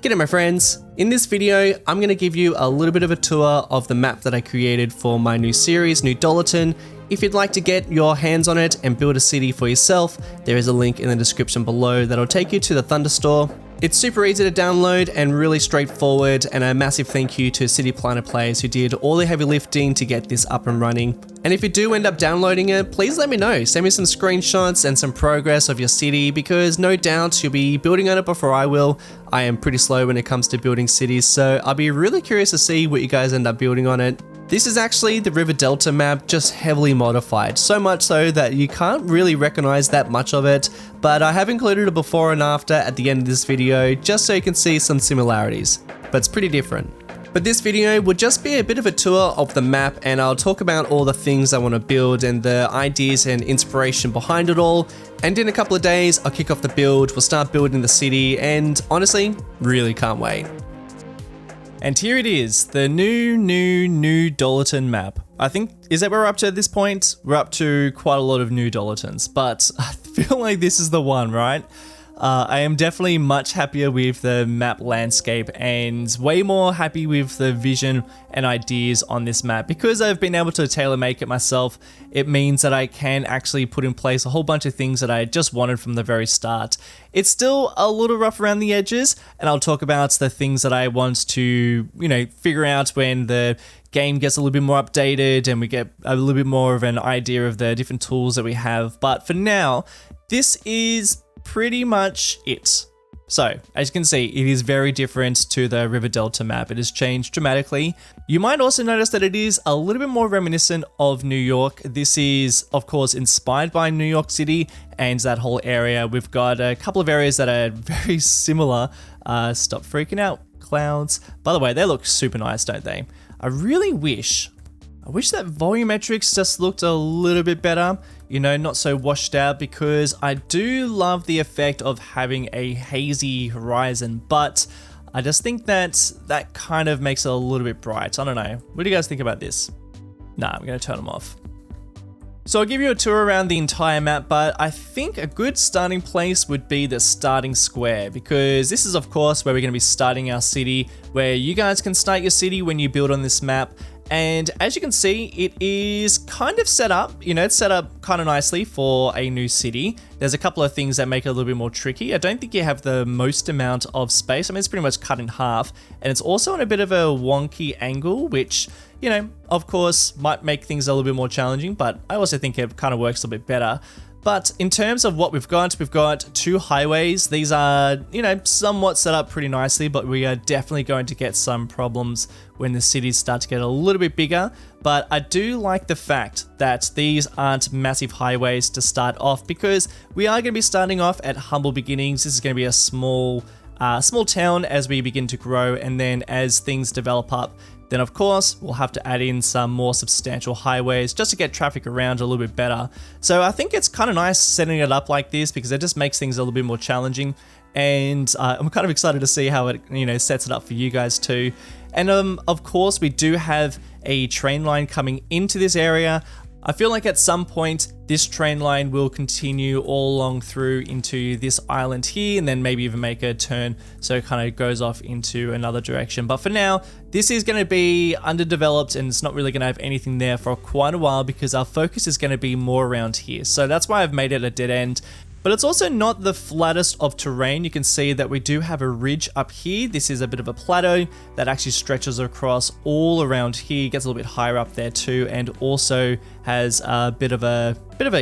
G'day my friends. In this video, I'm going to give you a little bit of a tour of the map that I created for my new series, New Dollarton. If you'd like to get your hands on it and build a city for yourself, there is a link in the description below that'll take you to the Thunder store. It's super easy to download and really straightforward, and a massive thank you to City Planner players who did all the heavy lifting to get this up and running. And if you do end up downloading it, please let me know. Send me some screenshots and some progress of your city, because no doubt you'll be building on it before I will. I am pretty slow when it comes to building cities, so I'll be really curious to see what you guys end up building on it. This is actually the River Delta map, just heavily modified, so much so that you can't really recognize that much of it, but I have included a before and after at the end of this video just so you can see some similarities, but it's pretty different. But this video would just be a bit of a tour of the map, and I'll talk about all the things I want to build and the ideas and inspiration behind it all. And in a couple of days, I'll kick off the build, we'll start building the city, and honestly, really can't wait. And here it is, the new Dollarton map. I think, is that where we're up to at this point? We're up to quite a lot of new Dollartons, but I feel like this is the one, right? I am definitely much happier with the map landscape and way more happy with the vision and ideas on this map. Because I've been able to tailor make it myself, it means that I can actually put in place a whole bunch of things that I just wanted from the very start. It's still a little rough around the edges, and I'll talk about the things that I want to, figure out when the game gets a little bit more updated and we get a little bit more of an idea of the different tools that we have. But for now, this is pretty much it. So, as you can see, it is very different to the River Delta map. It has changed dramatically. You might also notice that it is a little bit more reminiscent of New York. This is, of course, inspired by New York City and that whole area. We've got a couple of areas that are very similar. Stop freaking out, clouds. By the way, they look super nice, don't they? I wish that volumetrics just looked a little bit better, not so washed out, because I do love the effect of having a hazy horizon, but I just think that kind of makes it a little bit bright. I don't know. What do you guys think about this? Nah, I'm going to turn them off. So I'll give you a tour around the entire map, but I think a good starting place would be the starting square, because this is of course where we're going to be starting our city, where you guys can start your city when you build on this map. And as you can see, it is kind of set up, it's set up kind of nicely for a new city. There's a couple of things that make it a little bit more tricky. I don't think you have the most amount of space. I mean, it's pretty much cut in half, and it's also on a bit of a wonky angle, which, of course might make things a little bit more challenging, but I also think it kind of works a little bit better. But in terms of what we've got two highways. These are, somewhat set up pretty nicely, but we are definitely going to get some problems when the cities start to get a little bit bigger. But I do like the fact that these aren't massive highways to start off, because we are going to be starting off at humble beginnings. This is going to be a small town as we begin to grow, and then as things develop up, then of course we'll have to add in some more substantial highways just to get traffic around a little bit better. So I think it's kind of nice setting it up like this, because it just makes things a little bit more challenging, and I'm kind of excited to see how it sets it up for you guys too. And of course we do have a train line coming into this area. I feel like at some point this train line will continue all along through into this island here, and then maybe even make a turn so it kind of goes off into another direction. But for now, this is going to be underdeveloped, and it's not really going to have anything there for quite a while, because our focus is going to be more around here. So that's why I've made it a dead end. But it's also not the flattest of terrain. You can see that we do have a ridge up here. This is a bit of a plateau that actually stretches across all around here, gets a little bit higher up there too, and also has a bit of a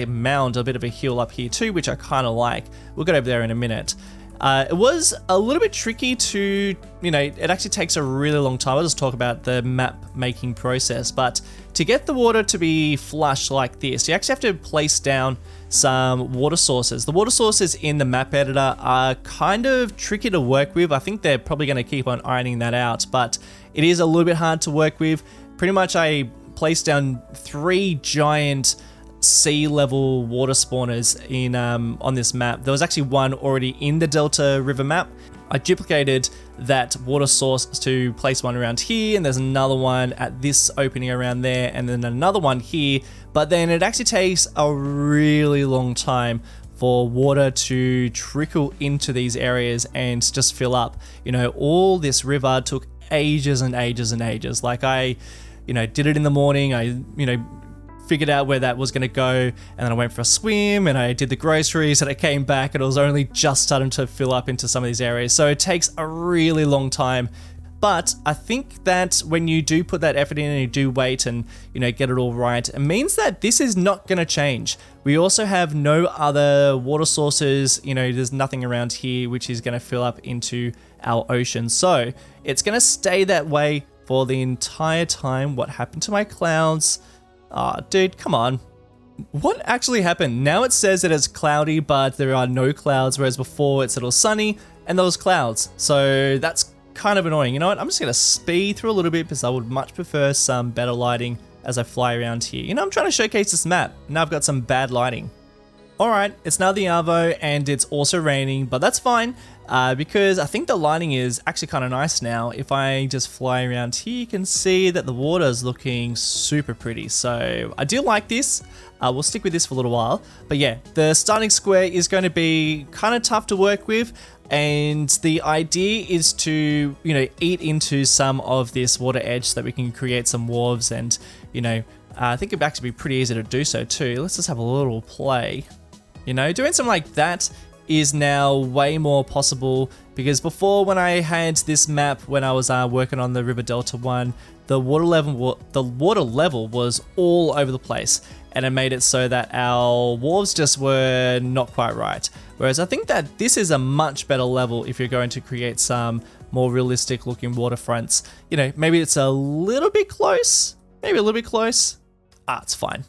mound, a bit of a hill up here too, which I kind of like. We'll get over there in a minute. It was a little bit tricky to, it actually takes a really long time. I'll just talk about the map making process, but to get the water to be flush like this, you actually have to place down some water sources. The water sources in the map editor are kind of tricky to work with. I think they're probably going to keep on ironing that out, but it is a little bit hard to work with. Pretty much I placed down 3 giant sea level water spawners in on this map. There was actually one already in the Delta River map. I duplicated that water source to place one around here, and there's another one at this opening around there, and then another one here. But then it actually takes a really long time for water to trickle into these areas and just fill up. You know, all this river took ages and ages and ages. Like I, did it in the morning. I, figured out where that was going to go, and then I went for a swim and I did the groceries and I came back and it was only just starting to fill up into some of these areas. So it takes a really long time. But I think that when you do put that effort in and you do wait and, get it all right, it means that this is not going to change. We also have no other water sources, there's nothing around here which is going to fill up into our ocean. So it's going to stay that way for the entire time. What happened to my clouds? Ah, dude, come on. What actually happened? Now it says that it's cloudy, but there are no clouds, whereas before it's a little sunny and there was clouds. So that's kind of annoying. You know what? I'm just going to speed through a little bit because I would much prefer some better lighting as I fly around here. I'm trying to showcase this map. Now I've got some bad lighting. Alright, it's now the Arvo and it's also raining, but that's fine because I think the lighting is actually kind of nice now. If I just fly around here, you can see that the water is looking super pretty. So I do like this. We'll stick with this for a little while. But yeah, the starting square is going to be kind of tough to work with. And the idea is to, eat into some of this water edge so that we can create some wharves and, I think it'd actually be pretty easy to do so too. Let's just have a little play. Doing something like that is now way more possible because before when I had this map when I was working on the River Delta one, the water level was all over the place and it made it so that our wharves just were not quite right. Whereas I think that this is a much better level if you're going to create some more realistic looking waterfronts. Maybe it's a little bit close, maybe a little bit close. It's fine.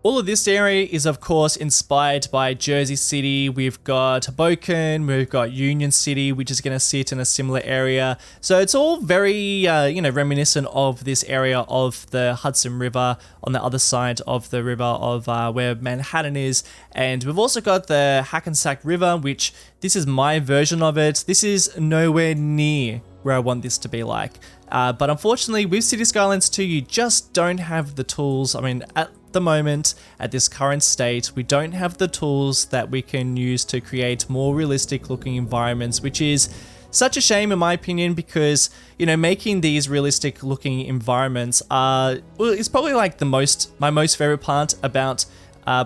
All of this area is of course inspired by Jersey City. We've got Hoboken, we've got Union City, which is going to sit in a similar area. So it's all very, reminiscent of this area of the Hudson River on the other side of the river of where Manhattan is. And we've also got the Hackensack River, which this is my version of it. This is nowhere near where I want this to be like. But unfortunately with City Skylines 2, you just don't have the tools. I mean, at the moment, at this current state, we don't have the tools that we can use to create more realistic looking environments, which is such a shame in my opinion because, making these realistic looking environments is probably like my most favorite part about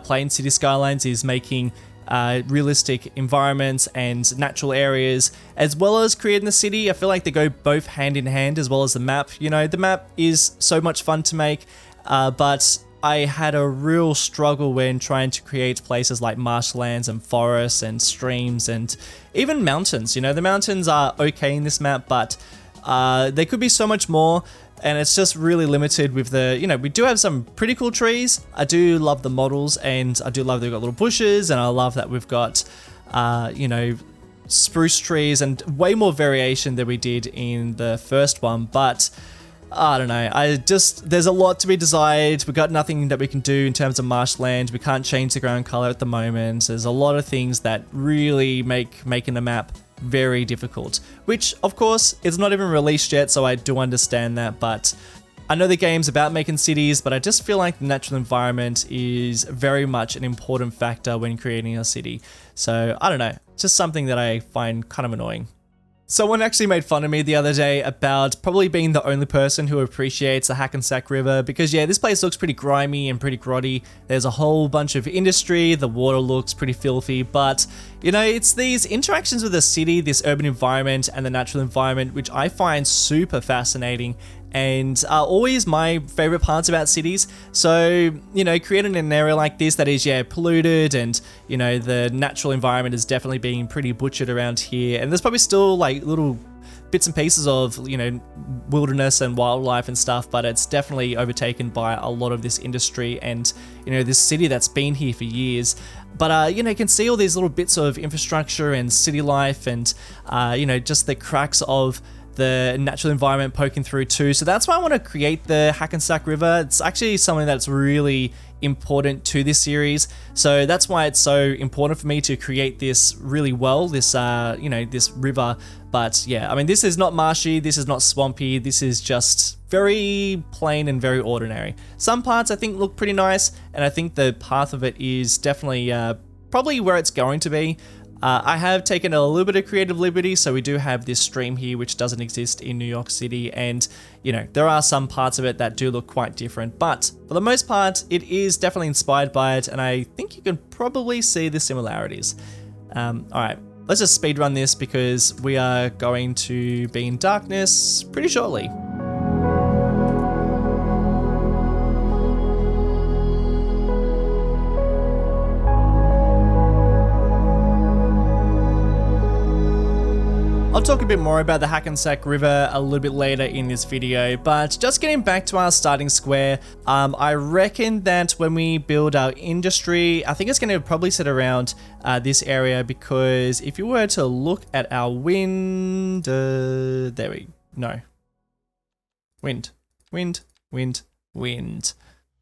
playing City Skylines is making realistic environments and natural areas as well as creating the city. I feel like they go both hand in hand as well as the map. The map is so much fun to make, but I had a real struggle when trying to create places like marshlands and forests and streams and even mountains. The mountains are okay in this map, but there could be so much more. And it's just really limited with the, we do have some pretty cool trees. I do love the models and I do love that we've got little bushes and I love that we've got, spruce trees and way more variation than we did in the first one. But I don't know, there's a lot to be desired. We've got nothing that we can do in terms of marshland. We can't change the ground color at the moment. There's a lot of things that really make making the map very difficult, which of course is not even released yet, so I do understand that. But I know the game's about making cities, but I just feel like the natural environment is very much an important factor when creating a city. So I don't know, just something that I find kind of annoying. Someone actually made fun of me the other day about probably being the only person who appreciates the Hackensack River because yeah, this place looks pretty grimy and pretty grotty. There's a whole bunch of industry, the water looks pretty filthy, but it's these interactions with the city, this urban environment and the natural environment, which I find super fascinating and are always my favorite parts about cities. So, creating an area like this that is, polluted and, the natural environment is definitely being pretty butchered around here. And there's probably still like little bits and pieces of, wilderness and wildlife and stuff, but it's definitely overtaken by a lot of this industry and, this city that's been here for years. But, you can see all these little bits of infrastructure and city life and, just the cracks of the natural environment poking through too. So that's why I want to create the Hackensack River. It's actually something that's really important to this series. So that's why it's so important for me to create this really well, this, this river. But yeah, I mean, this is not marshy, this is not swampy, this is just very plain and very ordinary. Some parts I think look pretty nice, and I think the path of it is definitely, probably where it's going to be. I have taken a little bit of creative liberty, so we do have this stream here which doesn't exist in New York City, and you know, there are some parts of it that do look quite different, but for the most part it is definitely inspired by it, and I think you can probably see the similarities. Alright, let's just speedrun this because we are going to be in darkness pretty shortly. I'll talk a bit more about the Hackensack River a little bit later in this video, but just getting back to our starting square, I reckon that when we build our industry, I think it's going to probably sit around this area, because if you were to look at our wind, wind.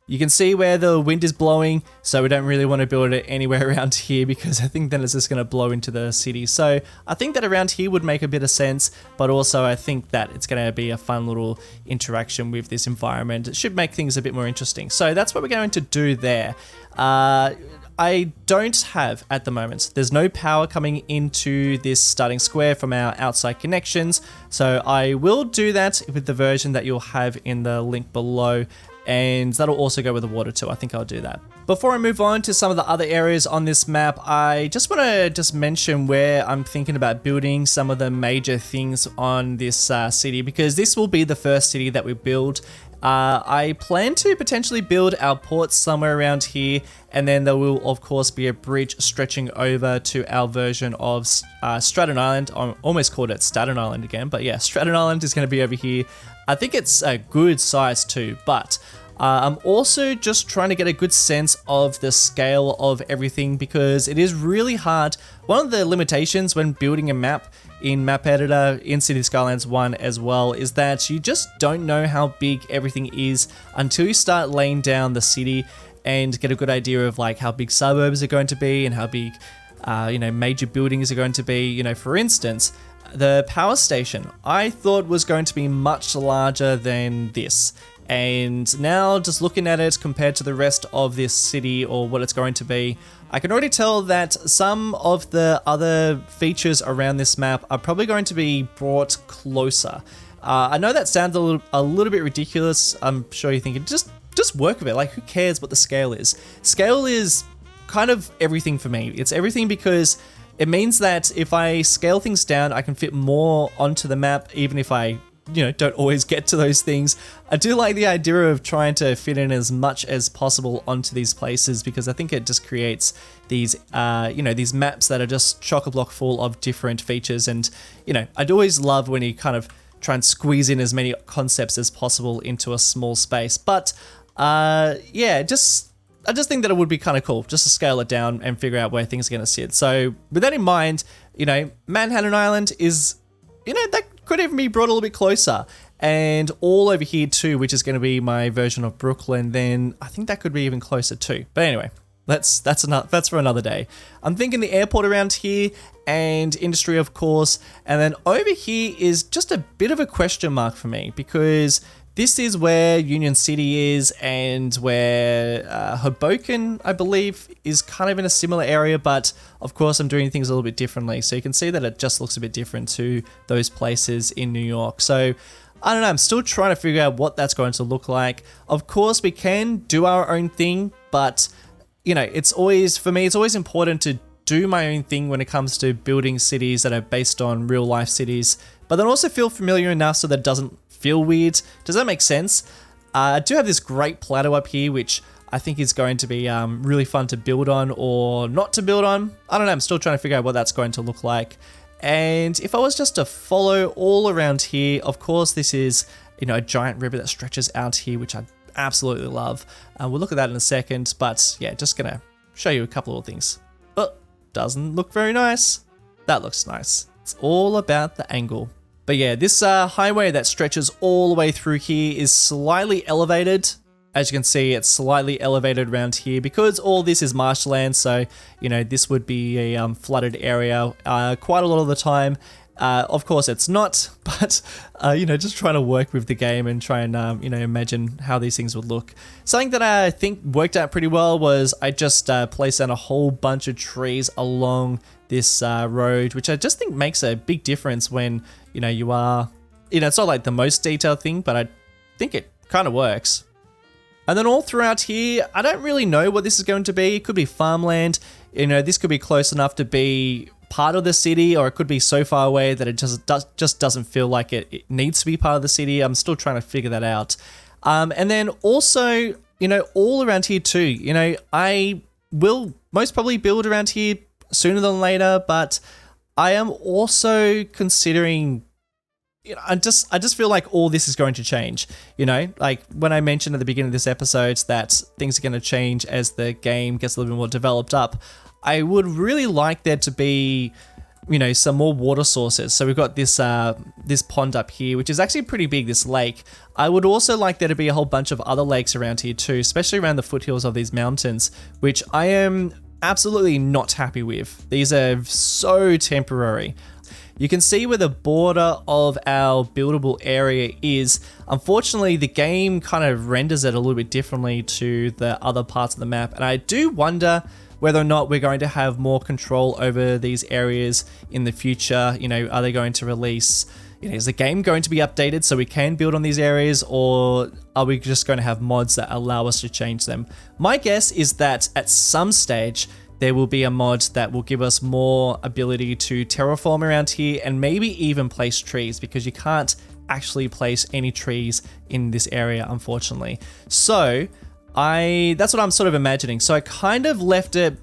You can see where the wind is blowing, so we don't really want to build it anywhere around here because I think then it's just going to blow into the city. So I think that around here would make a bit of sense, but also I think that it's going to be a fun little interaction with this environment. It should make things a bit more interesting. So that's what we're going to do there. I don't have at the moment, there's no power coming into this starting square from our outside connections, so I will do that with the version that you'll have in the link below, and that'll also go with the water too. I think I'll do that. Before I move on to some of the other areas on this map, I just want to mention where I'm thinking about building some of the major things on this city, because this will be the first city that we build. I plan to potentially build our port somewhere around here, and then there will of course be a bridge stretching over to our version of Stratton Island. I almost called it Staten Island again, but yeah, Stratton Island is going to be over here. I think it's a good size too, but I'm also just trying to get a good sense of the scale of everything, because it is really hard. One of the limitations when building a map in Map Editor in City Skylines 1 as well is that you just don't know how big everything is until you start laying down the city and get a good idea of like how big suburbs are going to be and how big major buildings are going to be. You know, for instance, the power station I thought was going to be much larger than this. And now just looking at it compared to the rest of this city or what it's going to be, I can already tell that some of the other features around this map are probably going to be brought closer. I know that sounds a little bit ridiculous. I'm sure you're thinking, just work with it. Like, who cares what the scale is? Scale is kind of everything for me. It's everything because it means that if I scale things down, I can fit more onto the map, even if I don't always get to those things. I do like the idea of trying to fit in as much as possible onto these places, because I think it just creates these, these maps that are just chock-a-block full of different features. And, I'd always love when you kind of try and squeeze in as many concepts as possible into a small space. But, I just think that it would be kind of cool just to scale it down and figure out where things are going to sit. So with that in mind, Manhattan Island is, that could even be brought a little bit closer, and all over here too, which is going to be my version of Brooklyn. Then I think that could be even closer too. But anyway, that's for another day. I'm thinking the airport around here and industry, of course, and then over here is just a bit of a question mark for me, because this is where Union City is, and where Hoboken, I believe, is kind of in a similar area, but of course I'm doing things a little bit differently. So you can see that it just looks a bit different to those places in New York. So I don't know, I'm still trying to figure out what that's going to look like. Of course we can do our own thing, but it's always important to do my own thing when it comes to building cities that are based on real life cities, but then also feel familiar enough so that it doesn't feel weird. Does that make sense? I do have this great plateau up here, which I think is going to be really fun to build on or not to build on. I don't know, I'm still trying to figure out what that's going to look like. And if I was just to follow all around here, of course this is, a giant river that stretches out here, which I absolutely love. We'll look at that in a second, but yeah, just gonna show you a couple of things. Oh, doesn't look very nice. That looks nice. It's all about the angle. But yeah, this highway that stretches all the way through here is slightly elevated. As you can see, it's slightly elevated around here because all this is marshland. So, this would be a flooded area quite a lot of the time. Of course it's not, but you know, just trying to work with the game and try and you know, imagine how these things would look. Something that I think worked out pretty well was I just placed down a whole bunch of trees along this road, which I just think makes a big difference when, you know, you are, you know, it's not like the most detailed thing, but I think it kind of works. And then all throughout here, I don't really know what this is going to be. It could be farmland. You know, this could be close enough to be part of the city, or it could be so far away that it just doesn't feel like it needs to be part of the city. I'm still trying to figure that out. And then also, you know, all around here too, you know, I will most probably build around here sooner than later, but I am also considering, you know, I just feel like all this is going to change. You know, like when I mentioned at the beginning of this episode that things are going to change as the game gets a little bit more developed up, I would really like there to be, you know, some more water sources. So we've got this this pond up here, which is actually pretty big, this lake. I would also like there to be a whole bunch of other lakes around here too, especially around the foothills of these mountains, which I am absolutely not happy with. These are so temporary. You can see where the border of our buildable area is. Unfortunately, the game kind of renders it a little bit differently to the other parts of the map, and I do wonder whether or not we're going to have more control over these areas in the future. You know, are they going to release, you know, is the game going to be updated so we can build on these areas, or are we just going to have mods that allow us to change them? My guess is that at some stage, there will be a mod that will give us more ability to terraform around here and maybe even place trees, because you can't actually place any trees in this area, unfortunately. So that's what I'm sort of imagining. So I kind of left it,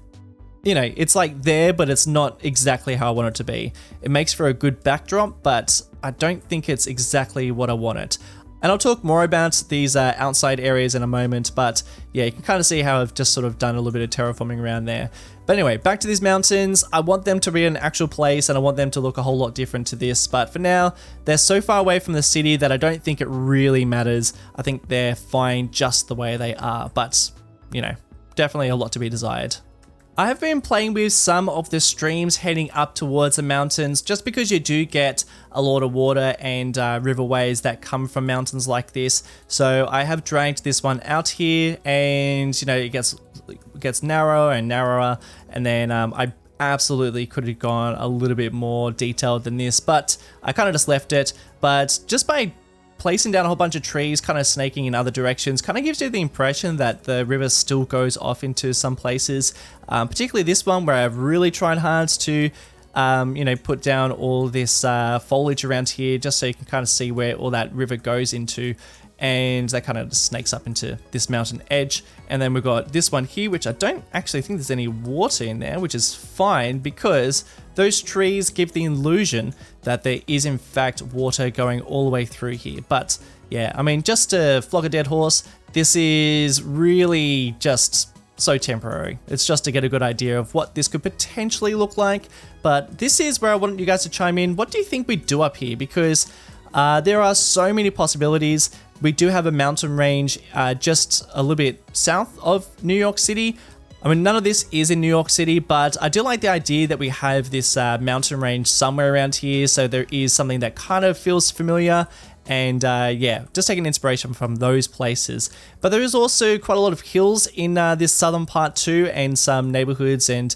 you know, it's like there, but it's not exactly how I want it to be. It makes for a good backdrop, but I don't think it's exactly what I want it. And I'll talk more about these outside areas in a moment, but yeah, you can kind of see how I've just sort of done a little bit of terraforming around there. But anyway, back to these mountains. I want them to be an actual place, and I want them to look a whole lot different to this, but for now, they're so far away from the city that I don't think it really matters. I think they're fine just the way they are, but, you know, definitely a lot to be desired. I have been playing with some of the streams heading up towards the mountains, just because you do get a lot of water and riverways that come from mountains like this. So I have dragged this one out here, and you know, it gets narrower and narrower, and then I absolutely could have gone a little bit more detailed than this, but I kind of just left it. But just by placing down a whole bunch of trees, kind of snaking in other directions, kind of gives you the impression that the river still goes off into some places, particularly this one where I've really tried hard to, you know, put down all this foliage around here just so you can kind of see where all that river goes into, and that kind of just snakes up into this mountain edge. And then we've got this one here, which I don't actually think there's any water in there, which is fine because those trees give the illusion that there is in fact water going all the way through here. But yeah, I mean, just to flog a dead horse, this is really just so temporary. It's just to get a good idea of what this could potentially look like. But this is where I want you guys to chime in. What do you think we do up here? Because there are so many possibilities. We do have a mountain range just a little bit south of New York City. I mean, none of this is in New York City, but I do like the idea that we have this mountain range somewhere around here, so there is something that kind of feels familiar, and yeah, just taking inspiration from those places. But there is also quite a lot of hills in this southern part too, and some neighborhoods and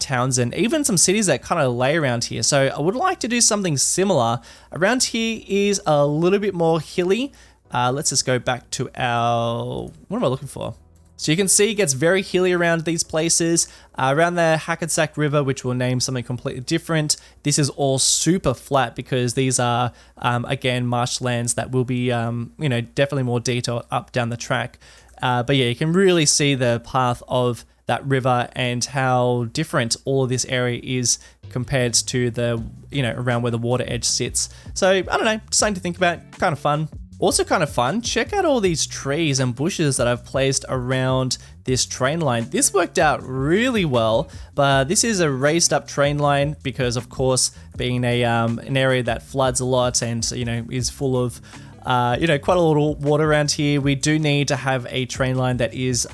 towns, and even some cities that kind of lay around here. So I would like to do something similar. Around here is a little bit more hilly. Let's just go back to our, what am I looking for? So you can see it gets very hilly around these places. Around the Hackensack River, which we'll name something completely different, this is all super flat because these are, again, marshlands that will be, you know, definitely more detailed up down the track. But yeah, you can really see the path of that river and how different all of this area is compared to the, you know, around where the water edge sits. So I don't know, something to think about, kind of fun. Also kind of fun, check out all these trees and bushes that I've placed around this train line. This worked out really well, but this is a raised up train line because, of course, being a an area that floods a lot and, you know, is full of you know, quite a lot of water around here, we do need to have a train line that is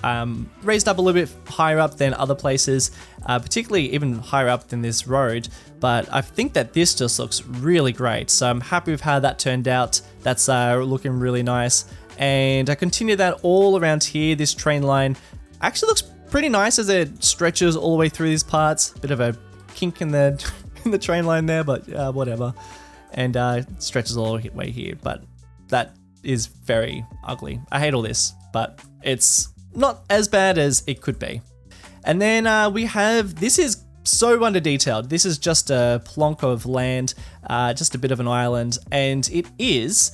raised up a little bit higher up than other places, particularly even higher up than this road. but I think that this just looks really great. So I'm happy with how that turned out. That's looking really nice. And I continue that all around here. This train line actually looks pretty nice as it stretches all the way through these parts. Bit of a kink in the in the train line there, but whatever. And stretches all the way here, but that is very ugly. I hate all this, but it's not as bad as it could be. And then we have, this is so under detailed. This is just a plonk of land, just a bit of an island, and it is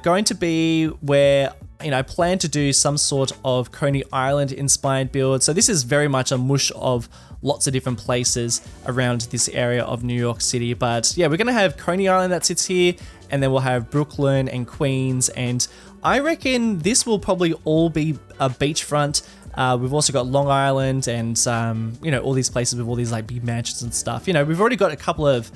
going to be where, you know, I plan to do some sort of Coney Island inspired build. So this is very much a mush of lots of different places around this area of New York City. But yeah, we're gonna have Coney Island that sits here, and then we'll have Brooklyn and Queens, and I reckon this will probably all be a beachfront. We've also got Long Island and, you know, all these places with all these like big mansions and stuff. You know, we've already got a couple of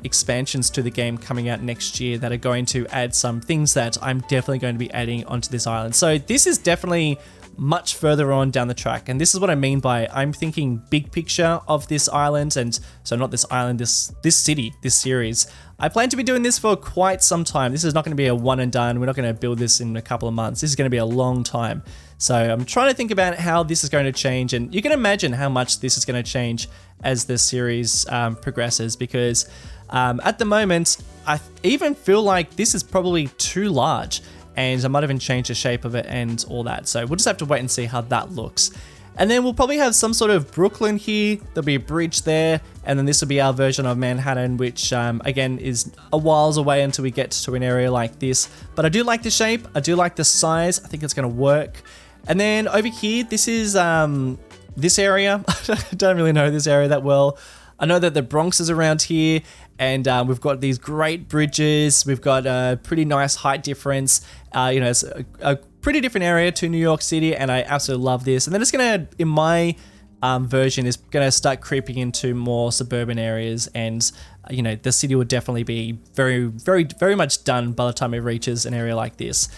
expansions to the game coming out next year that are going to add some things that I'm definitely going to be adding onto this island. So this is definitely much further on down the track. And this is what I mean by I'm thinking big picture of this island. And so not this island, this city, this series. I plan to be doing this for quite some time. This is not going to be a one and done. We're not going to build this in a couple of months. This is going to be a long time. So I'm trying to think about how this is going to change, and you can imagine how much this is going to change as the series progresses, because at the moment, I even feel like this is probably too large, and I might even change the shape of it and all that. So we'll just have to wait and see how that looks. And then we'll probably have some sort of Brooklyn here. There'll be a bridge there, and then this will be our version of Manhattan, which again is a whiles away until we get to an area like this. But I do like the shape, I do like the size, I think it's gonna work. And then over here, this is this area. I don't really know this area that well. I know that the Bronx is around here, and we've got these great bridges. We've got a pretty nice height difference. You know, it's a pretty different area to New York City, and I absolutely love this. And then it's gonna, in my version, is gonna start creeping into more suburban areas, and you know, the city will definitely be very, very, very much done by the time it reaches an area like this.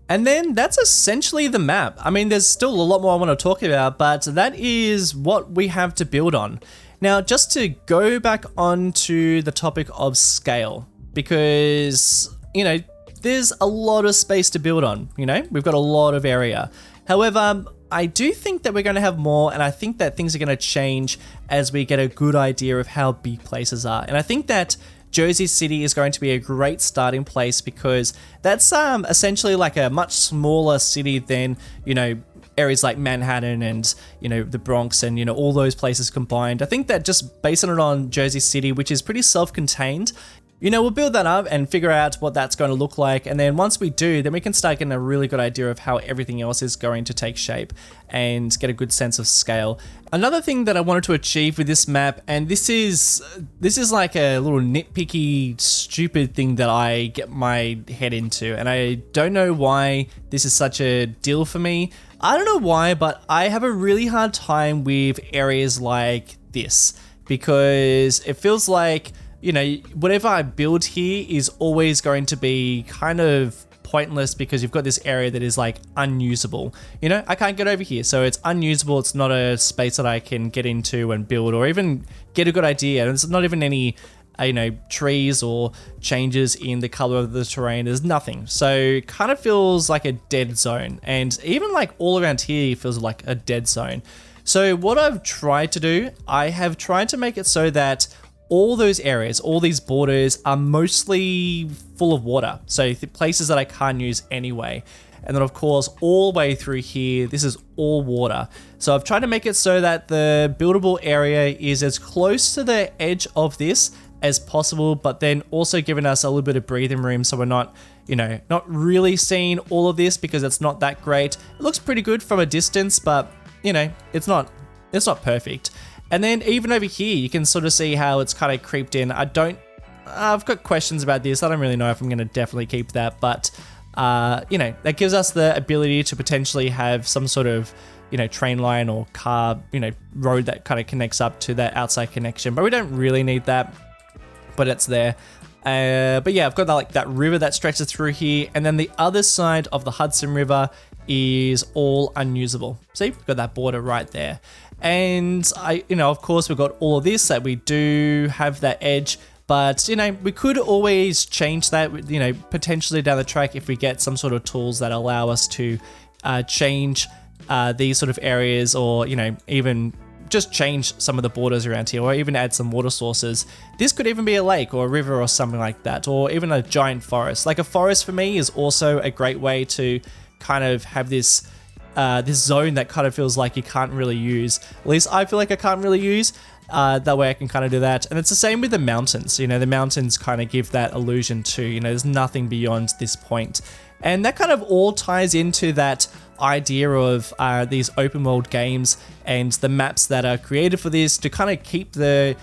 And then that's essentially the map. I mean, there's still a lot more I want to talk about, but that is what we have to build on. Now, just to go back onto the topic of scale, because, you know, there's a lot of space to build on, you know, we've got a lot of area. However, I do think that we're going to have more, and I think that things are going to change as we get a good idea of how big places are. And I think that Jersey City is going to be a great starting place, because that's essentially like a much smaller city than, you know, areas like Manhattan and, you know, the Bronx and, you know, all those places combined. I think that just basing it on Jersey City, which is pretty self-contained, you know, we'll build that up and figure out what that's going to look like. And then once we do, then we can start getting a really good idea of how everything else is going to take shape and get a good sense of scale. Another thing that I wanted to achieve with this map, and this is like a little nitpicky, stupid thing that I get my head into, and I don't know why this is such a deal for me. I don't know why, but I have a really hard time with areas like this, because it feels like, you know, whatever I build here is always going to be kind of pointless, because you've got this area that is like unusable. You know, I can't get over here, so it's unusable. It's not a space that I can get into and build or even get a good idea. There's not even any, you know, trees or changes in the color of the terrain. There's nothing. So it kind of feels like a dead zone. And even like all around here feels like a dead zone. So what I've tried to do, I have tried to make it so that all those areas, all these borders are mostly full of water. So places that I can't use anyway. And then of course, all the way through here, this is all water. So I've tried to make it so that the buildable area is as close to the edge of this as possible, but then also giving us a little bit of breathing room, so we're not, you know, not really seeing all of this, because it's not that great. It looks pretty good from a distance, but you know, it's not perfect. And then even over here, you can sort of see how it's kind of creeped in. I've got questions about this. I don't really know if I'm going to definitely keep that, but you know, that gives us the ability to potentially have some sort of, you know, train line or car, you know, road that kind of connects up to that outside connection, but we don't really need that, but it's there. But yeah, I've got that river that stretches through here, and then the other side of the Hudson River is all unusable. See, we've got that border right there. And of course, we've got all of this that we do have that edge. But, we could always change that, potentially down the track if we get some sort of tools that allow us to change these sort of areas, or, even just change some of the borders around here, or even add some water sources. This could even be a lake or a river or something like that, or even a giant forest. Like a forest for me is also a great way to kind of have this zone that kind of feels like you can't really use. At least I feel like I can't really use. That way I can kind of do that. And it's the same with the mountains. The mountains kind of give that illusion too. There's nothing beyond this point. And that kind of all ties into that idea of these open world games and the maps that are created for this, to kind of keep the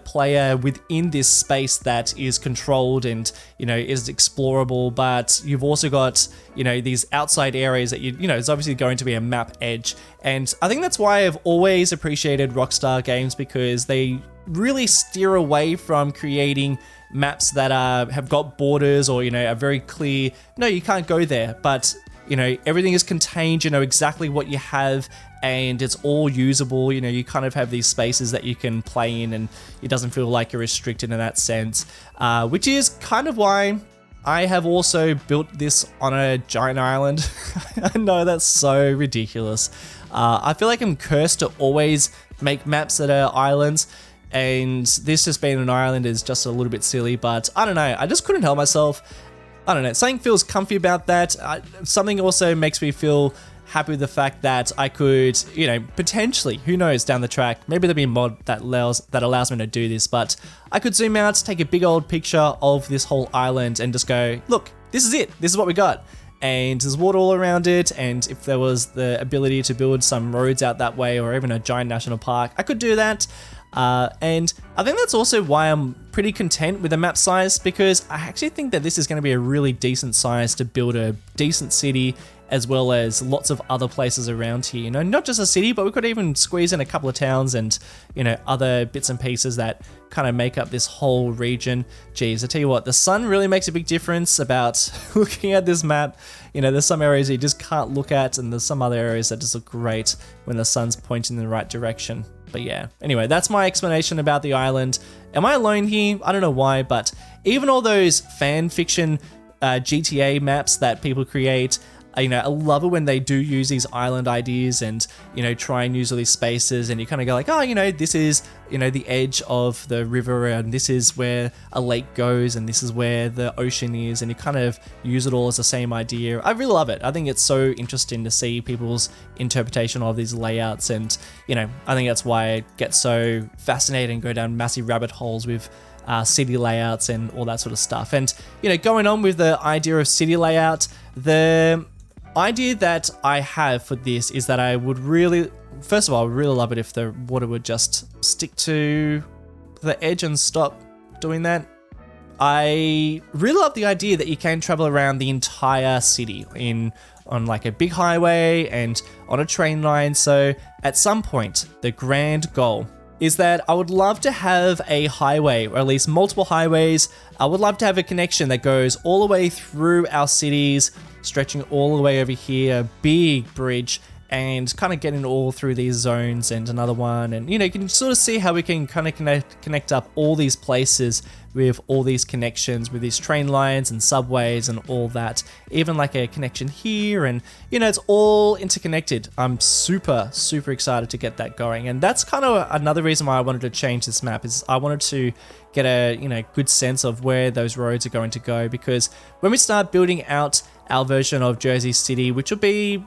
player within this space that is controlled and is explorable, but you've also got these outside areas that it's obviously going to be a map edge. And I think that's why I've always appreciated Rockstar games, because they really steer away from creating maps that have got borders, or are very clear, no, you can't go there, but everything is contained, exactly what you have, and it's all usable. You kind of have these spaces that you can play in, and it doesn't feel like you're restricted in that sense, which is kind of why I have also built this on a giant island. I know that's so ridiculous. I feel like I'm cursed to always make maps that are islands, and this just being an island is just a little bit silly, but I don't know, I just couldn't help myself. I don't know, something feels comfy about that. Something also makes me feel happy with the fact that I could, potentially, who knows, down the track, maybe there'll be a mod that allows me to do this, but I could zoom out, take a big old picture of this whole island and just go, look, this is it, this is what we got. And there's water all around it, and if there was the ability to build some roads out that way, or even a giant national park, I could do that. And I think that's also why I'm pretty content with the map size, because I actually think that this is going to be a really decent size to build a decent city, as well as lots of other places around here. Not just a city, but we could even squeeze in a couple of towns and, other bits and pieces that kind of make up this whole region. Geez, I tell you what, the sun really makes a big difference about looking at this map. There's some areas you just can't look at, and there's some other areas that just look great when the sun's pointing in the right direction. But yeah, anyway, that's my explanation about the island. Am I alone here? I don't know why, but even all those fan fiction GTA maps that people create, I love it when they do use these island ideas and, try and use all these spaces, and you kind of go like, oh, this is, the edge of the river, and this is where a lake goes, and this is where the ocean is, and you kind of use it all as the same idea. I really love it. I think it's so interesting to see people's interpretation of these layouts, and, I think that's why I get so fascinated and go down massive rabbit holes with city layouts and all that sort of stuff. And, going on with the idea of city layout, the idea that I have for this is that I would really, first of all, I would really love it if the water would just stick to the edge and stop doing that. I really love the idea that you can travel around the entire city on like a big highway and on a train line. So at some point, the grand goal is that I would love to have a highway, or at least multiple highways. I would love to have a connection that goes all the way through our cities, stretching all the way over here, a big bridge, and kind of getting all through these zones, and another one. And, you can sort of see how we can kind of connect up all these places with all these connections, with these train lines and subways and all that. Even like a connection here, and, it's all interconnected. I'm super, super excited to get that going. And that's kind of another reason why I wanted to change this map, is I wanted to get a, good sense of where those roads are going to go. Because when we start building out our version of Jersey City, which will be,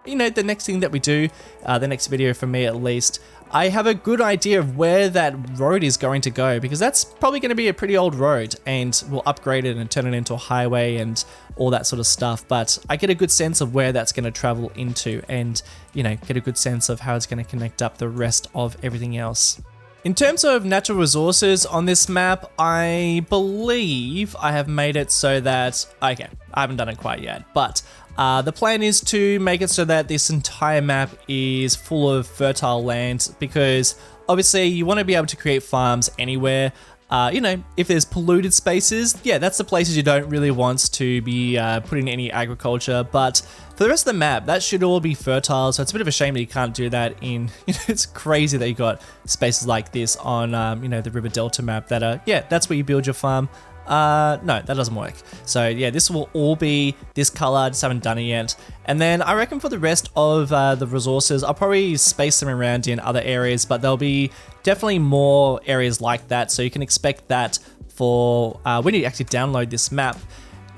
the next thing that we do, the next video for me at least, I have a good idea of where that road is going to go, because that's probably going to be a pretty old road, and we'll upgrade it and turn it into a highway and all that sort of stuff. But I get a good sense of where that's going to travel into, and, get a good sense of how it's going to connect up the rest of everything else. In terms of natural resources on this map, I believe I have made it so that, okay, I haven't done it quite yet, but the plan is to make it so that this entire map is full of fertile land, because obviously you want to be able to create farms anywhere. You know, if there's polluted spaces, yeah, that's the places you don't really want to be putting any agriculture. But for the rest of the map, that should all be fertile. So it's a bit of a shame that you can't do that in, you know, it's crazy that you got spaces like this on, you know, the River Delta map that are, yeah, that's where you build your farm. No, that doesn't work. So yeah, this will all be this color, just haven't done it yet. And then I reckon for the rest of the resources, I'll probably space them around in other areas, but there'll be definitely more areas like that. So you can expect that for when you actually download this map.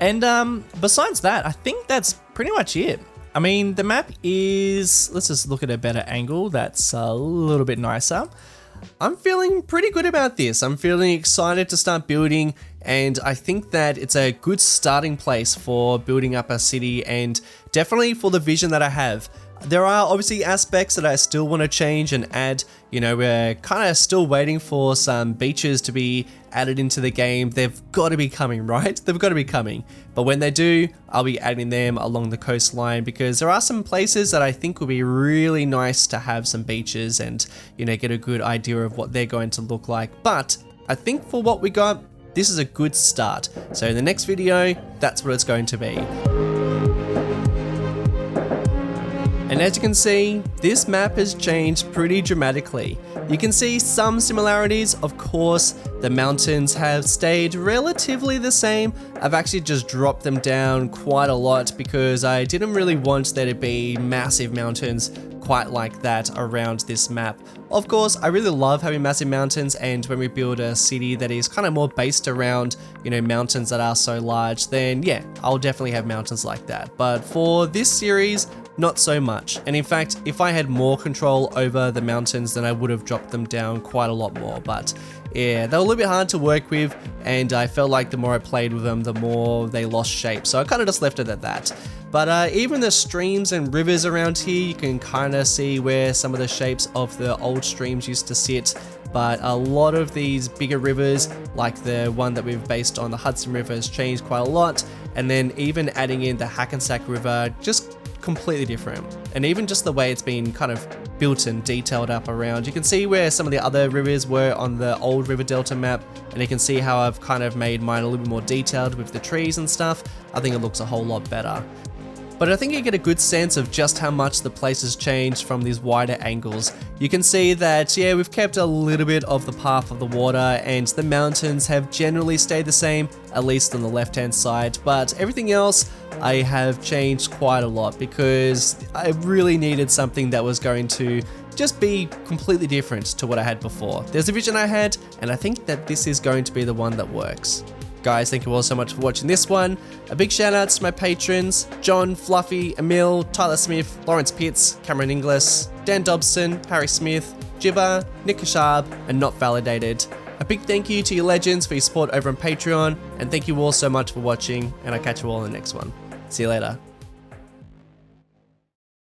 And besides that, I think that's pretty much it. I mean, the map is, let's just look at a better angle that's a little bit nicer. I'm feeling pretty good about this. I'm feeling excited to start building, and I think that it's a good starting place for building up a city and definitely for the vision that I have. There are obviously aspects that I still want to change and add. You know, we're kind of still waiting for some beaches to be added into the game. They've got to be coming, right? They've got to be coming. But when they do, I'll be adding them along the coastline because there are some places that I think would be really nice to have some beaches and, you know, get a good idea of what they're going to look like. But I think for what we got, this is a good start. So in the next video, that's what it's going to be. And as you can see, this map has changed pretty dramatically. You can see some similarities. Of course, the mountains have stayed relatively the same. I've actually just dropped them down quite a lot because I didn't really want there to be massive mountains quite like that around this map. Of course, I really love having massive mountains, and when we build a city that is kind of more based around, you know, mountains that are so large, then yeah, I'll definitely have mountains like that. But for this series, not so much. And in fact, if I had more control over the mountains, then I would have dropped them down quite a lot more. But yeah, they were a little bit hard to work with, and I felt like the more I played with them, the more they lost shape. So I kind of just left it at that. But even the streams and rivers around here, you can kind of see where some of the shapes of the old streams used to sit. But a lot of these bigger rivers, like the one that we've based on the Hudson River, has changed quite a lot. And then even adding in the Hackensack River, just completely different. And even just the way it's been kind of built and detailed up around, you can see where some of the other rivers were on the old River Delta map, and you can see how I've kind of made mine a little bit more detailed with the trees and stuff. I think it looks a whole lot better. But I think you get a good sense of just how much the place has changed from these wider angles. You can see that, yeah, we've kept a little bit of the path of the water, and the mountains have generally stayed the same, at least on the left-hand side, but everything else I have changed quite a lot because I really needed something that was going to just be completely different to what I had before. There's a vision I had, and I think that this is going to be the one that works. Guys, thank you all so much for watching this one. A big shout out to my patrons, John, Fluffy, Emil, Tyler Smith, Lawrence Pitts, Cameron Inglis, Dan Dobson, Harry Smith, Jibber, Nick Kashab, and Not Validated. A big thank you to you legends for your support over on Patreon, and thank you all so much for watching, and I'll catch you all in the next one. See you later.